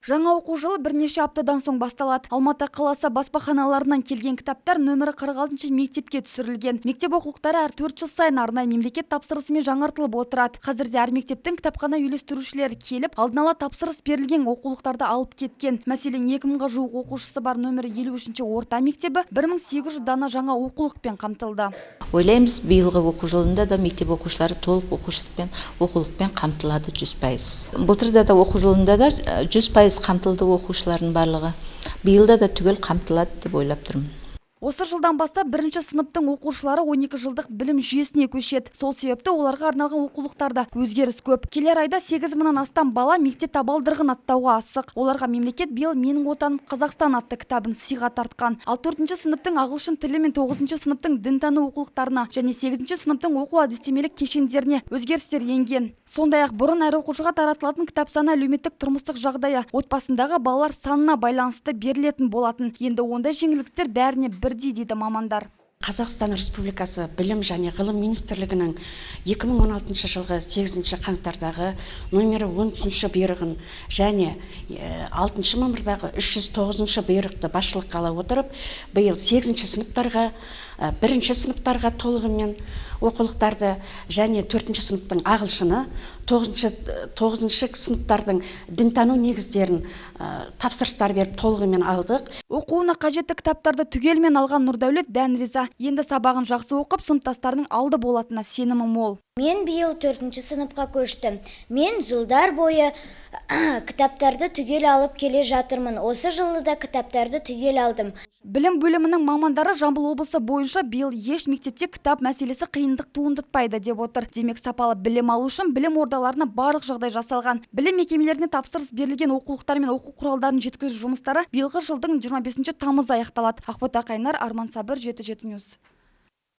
Жаңа оқу жылы бірнеше аптадан соң басталады. Алматы қаласы баспаханаларынан келген кітаптар нөмірі 46 мектепке түсірілген. Мектеп оқулықтары әр 4 жыл сайын арнайы мемлекет тапсырысымен жаңартылып отырады. Қазірде әр мектептің кітапхана үйлестірушілері келіп, алдын ала тапсырыс берілген оқулықтарды алып кеткен. Мәселен, 2000-ға жуық оқушысы бар нөмірі 53-ші орта мектебі 1800 дана жаңа оқулықпен қамтылды. Ойлаймыз, биылғы оқу жылында да мектеп оқушылары толық оқулықпен қамтылады 100%. Былтырда да оқу жылында да 100% қамтылды оқушылардың барлығы. Биылда да түгел қамтылады деп ойлап тұрмын. Осы жылдан бастап бірінші сыныптың оқушылары 12 жылдық білім жүйесіне көшеді. Сол себепті оларға арналған оқулықтарда өзгеріс көп. Келер айда 8000-нан астам бала мектеп табалдырығын аттауға асық. Оларға мемлекет биыл «Менің отаным Қазақстан» атты кітабын сыйға тартқан. Ал 4-ші сыныптың ағылшын тілі мен 9-ші сыныптың дінтану оқулықтарына және 8-ші сыныптың оқу әдістемелік кешендеріне өзгерістер енген. Сондай-ақ бұрын әр оқушыға таратылатын кітап саны әлеуметтік тұрмыстық жағдайы, отбасындағы балалар санына байланысты берілетін болатын. Енді ондай жеңілдіктер бәріне бірдей дейді мамандар. Қазақстан Республикасы Білім және Ғылым Министрлігінің 2016 жылғы 8 қаңтардағы номері 13 бұйрығын және 6 мамырдағы 309 бұйрықты басшылыққа ала отырып, биыл 8 сыныптарға, 1 сыныптарға толығымен оқулықтарды және 4 сыныптың ағылшыны, 9 сыныптардың дінтану негіздерін тапсырыстар беріп толығымен алдық. Оқуына қажетті кітаптарды түгелмен алған Нұрдәулет дән риза. Енді сабағын жақсы оқып, сыныптастарының алды болатынына сенімі мол. Мен биыл 4 сыныпқа көштім. Мен жылдар бойы кітаптарды түгел алып келе жатырмын. Осы жылы да кітаптарды түгел алдым. Білім бөлімінің мамандары Жамбыл облысы бойынша биыл еш мектепте кітап мәселесі қиындық туындатпайды деп отыр. Демек, сапалы білім алу үшін білім ордаларына барлық жағдай жасалған. Білім мекемелеріне тапсырыс берілген оқулықтар мен оқу құралдарын жеткізу жұмыстары биылғы жылдың 25 тамызда аяқталады. Ақбота Қайнар, Арман Сабыр, 7/7 News.